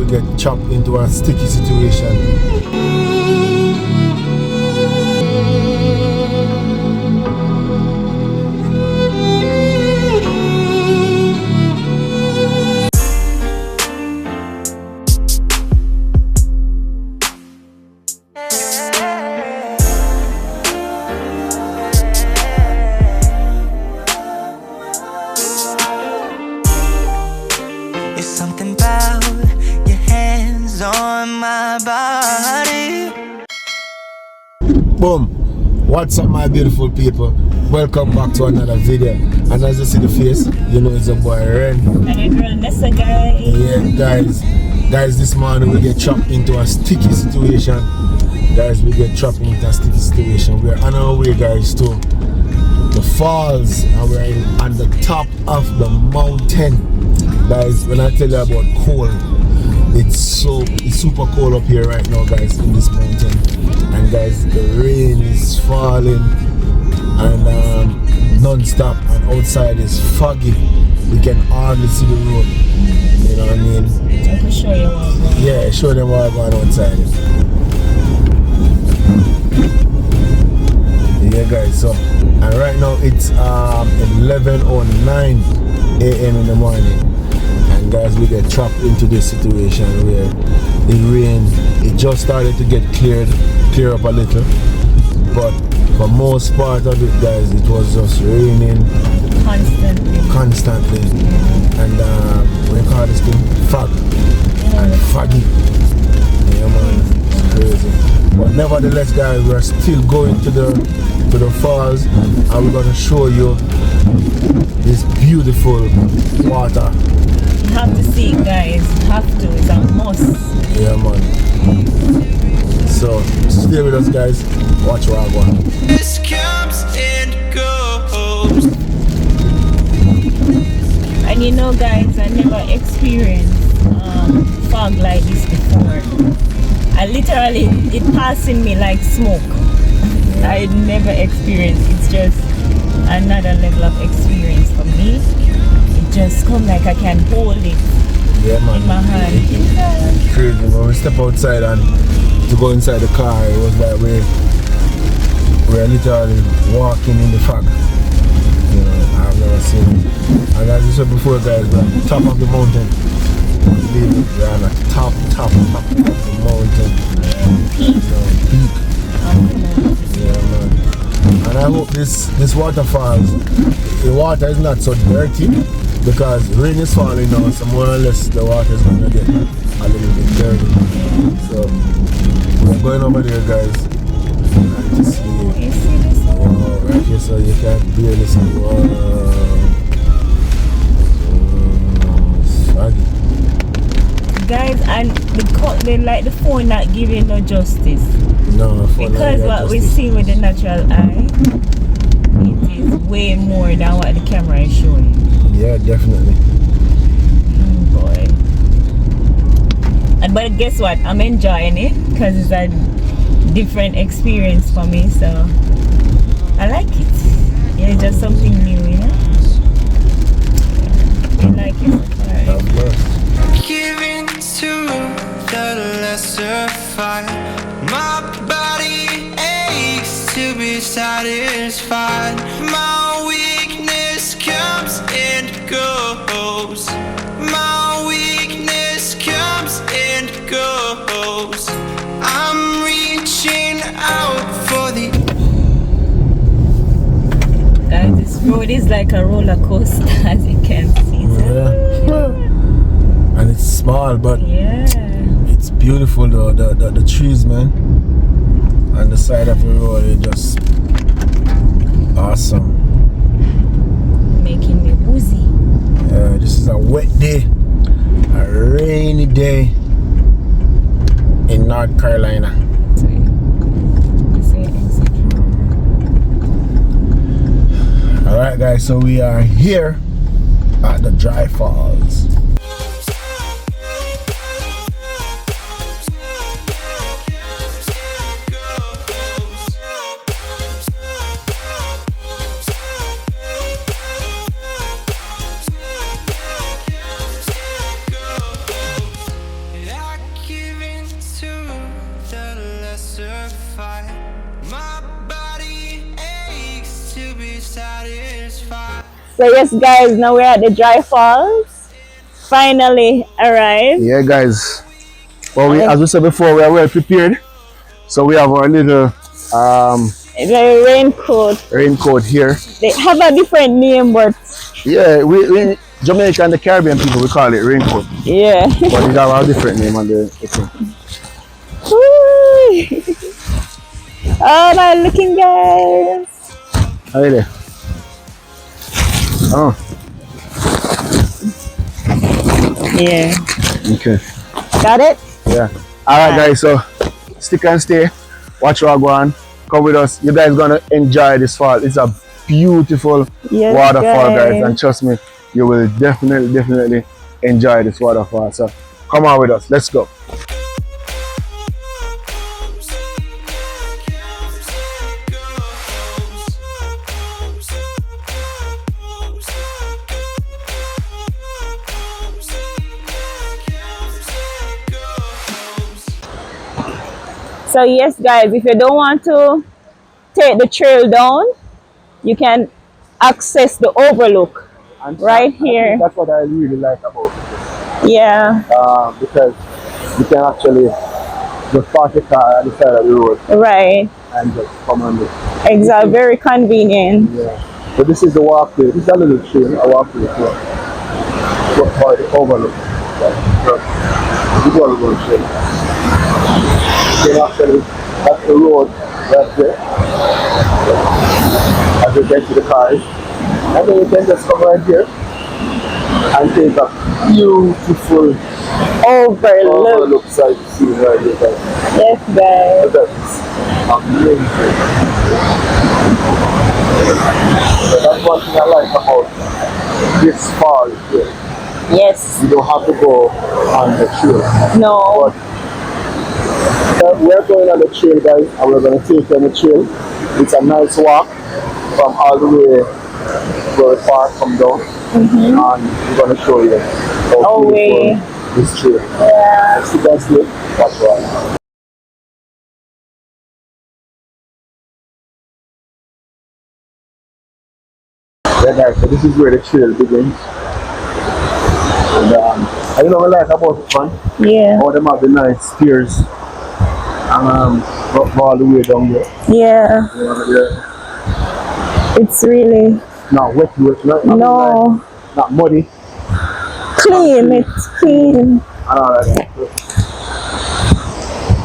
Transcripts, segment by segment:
we get chopped into a sticky situation. It's something about your hands on my body. Boom! What's up, my beautiful people? Welcome back to another video. And as you see the face, you know it's a boy Ren. And your girl Nessa, guys. Yeah, guys, this morning we get trapped into a sticky situation. Guys, we get trapped into a sticky situation. We're on our way, guys, to the falls, and we're on the top of the mountain. Guys, when I tell you about cold, it's super cold up here right now, guys, in this mountain. And guys, the rain is falling and non-stop, and outside is foggy. We can hardly see the road. You know what I mean? I can show you what. Yeah, show them what I'm going outside. Yeah, guys, so and right now it's 11:09 a.m. in the morning, and guys, we get trapped into this situation where the rain, it just started to get clear up a little, but for most part of it, guys, it was just raining constantly, and what do you call this thing? Fog and foggy. Yeah, man, it's crazy. But nevertheless, guys, we're still going to the falls, and we're gonna show you this beautiful water. You have to see it, guys. You have to. It's a must. Yeah, man. So stay with us, guys. Watch where I go. This comes and goes. And you know, guys, I never experienced fog like this before. I literally, it passing me like smoke. I never experienced. It's just another level of experience for me. It just come like I can hold it in my hand. Crazy. When we step outside and to go inside the car, it was like we're literally walking in the fog. You know, I've never seen it. And as you said before, guys, we're at the top of the mountain. We're on the top of the mountain. Peak. So, peak. Yeah, man. And I hope this waterfalls, the water is not so dirty, because rain is falling now, so more or less the water is gonna get a little bit dirty. So we're going over there, guys, and to see. You see this? Wow, right here, so you can barely see. Wow. It's foggy. Guys, and the phone not giving no justice. No, because what we see with the natural eye, it is way more than what the camera is showing. Yeah, definitely. Boy. But guess what? I'm enjoying it because it's a different experience for me, so I like it. Yeah, it's just something new, you know? I like it. Of course. Giving to the lesser fight. My body aches to be satisfied. My weakness comes and goes. My weakness comes and goes. I'm reaching out for the. Guys, this road is like a roller coaster, as you can see. And it's small, but yeah, it's beautiful though. The trees, man, on the side of the road, are just awesome. making me woozy. This is a wet day, a rainy day in North Carolina. Alright guys, so we are here at the Dry Falls. satisfied. So yes, guys, now we're at the dry falls. Finally arrived. Yeah, guys. Well, as we said before, we are well prepared. So we have our little The raincoat here. They have a different name, but yeah, we Jamaica and the Caribbean people, we call it raincoat. yeah. But it have a different name on the thing. Oh, my looking guys. How are you there? Oh. Yeah. Okay. Got it? Yeah. Alright guys, so stick and stay. Watch what go on. Come with us. You guys gonna enjoy this fall. It's a beautiful waterfall, guys, and trust me, you will definitely enjoy this waterfall. So come on with us. Let's go. So yes, guys, if you don't want to take the trail down, you can access the overlook right here. That's what I really like about it. Yeah. Because you can actually just park your car at the side of the road. Right. And just come on it. Exactly. Very convenient. Yeah. So this is the walkway. This is a little trail, a walkway for the overlook. This one will show you. You can actually, that's the road right there. As you get to the cars. And then you can just come right here and take a beautiful overlook side scene right here, guys. Yes, guys. That's amazing. So that's one thing I like about this fall here. Yes. You don't have to go on the trail. No. But we're going on the trail, guys, and we're going to take you on the trail. It's a nice walk from all the way where the park come down. And we're going to show you how beautiful this trail. Yeah. Let's see guys here. Watch out. Yeah, guys, so this is where the trail begins. And I know what I like about it, man. Yeah. All them have the nice stairs and go all the way down there. Yeah. It's really not wet, not muddy. Clean, it's clean. I like it.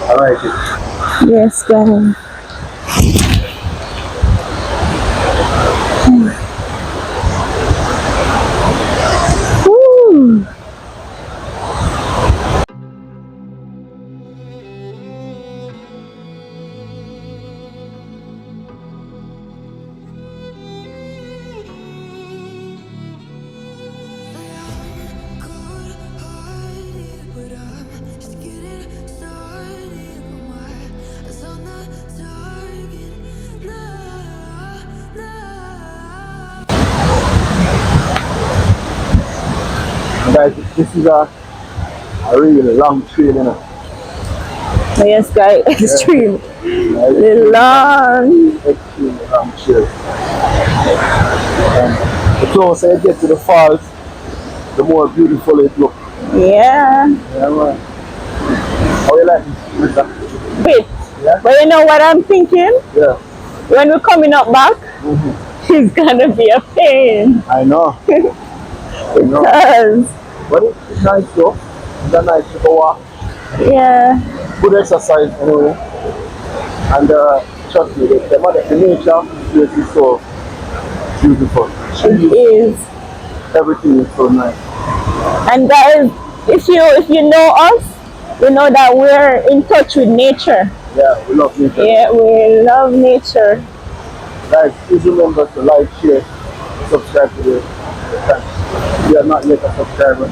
I like it. Yes, guys. Woo. Guys, this is a really long trail, you know. Yes, guys, extreme. Yeah, long. Extremely long trail. The closer you get to the falls, the more beautiful it looks. Yeah. Yeah, man. How you like it? Bit. Yeah? But you know what I'm thinking? Yeah. When we're coming up back, it's gonna be a pain. I know. Because but it's nice though. It's a nice to go walk. yeah. Good exercise anyway. And trust me, the nature is so beautiful. It is. Everything is so nice. And guys, if you know us, you know that we're in touch with nature. Yeah, we love nature. Yeah, we love nature. Guys, please remember to like, share, subscribe to the channel. If you are not yet a subscriber,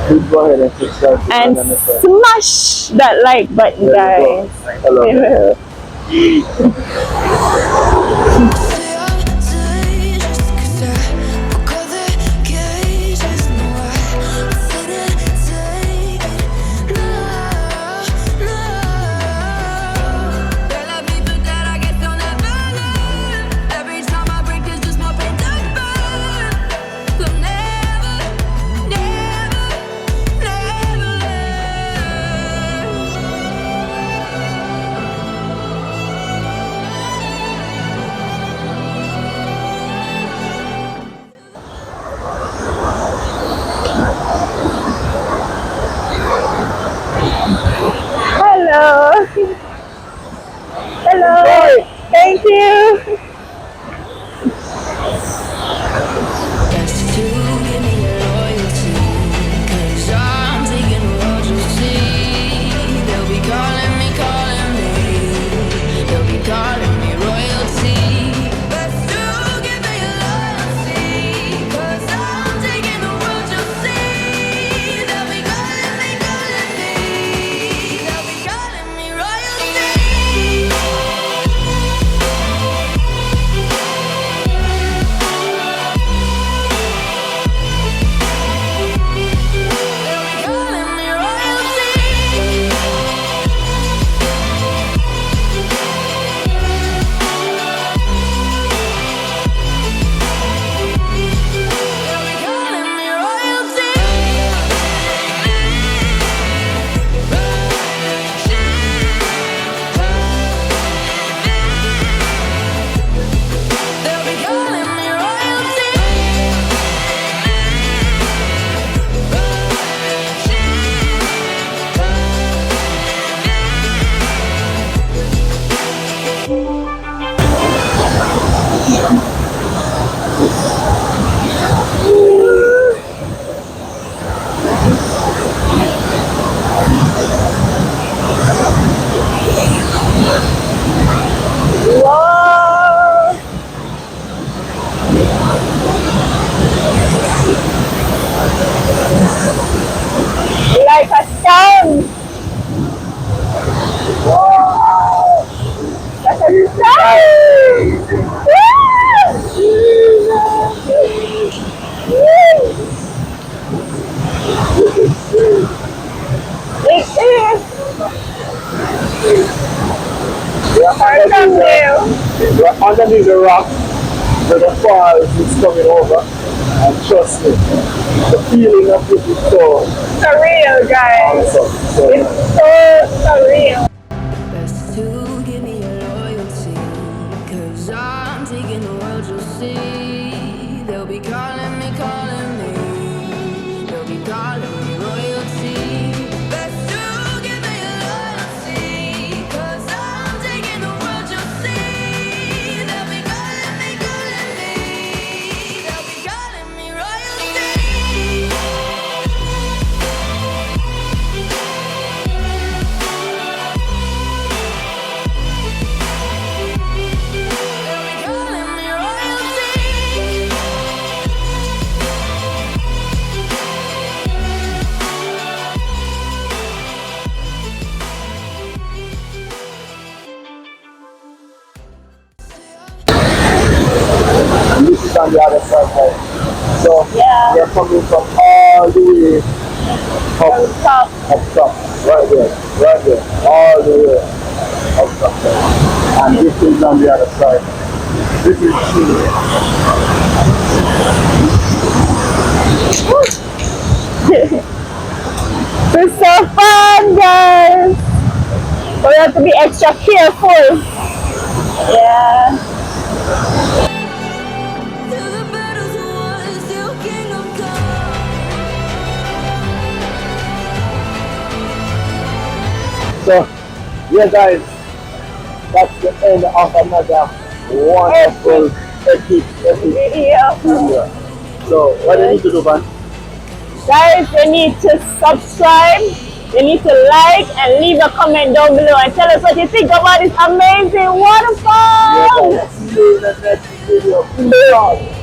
please go ahead and subscribe to And Ren and Nessa. smash that like button, There guys. you go. standing the rock where the falls is coming over. And trust me, the feeling of it is so surreal, guys. awesome. So, It's so surreal. Best to give me your loyalty, 'cause I'm taking the world, you'll see. They'll be calling me, they'll be calling me royalty. Best to give me your loyalty, 'cause I'm taking the world, you'll see. They'll be calling me, they'll be calling me royalty. and this is on the other side, guys. So Yeah. we're coming from all the way From top. up top, right there, all the way up top. And this is on the other side. This is Chile. It's so fun, guys. But we have to be extra careful. Yeah. Till the battle's won, still kingdom come. So yeah, guys, that's the end of another wonderful epic Video. video. So what do you need to do, man? Guys, you need to subscribe, you need to like and leave a comment down below and tell us what you think about this amazing waterfall. Yeah, guys, see you in the next video.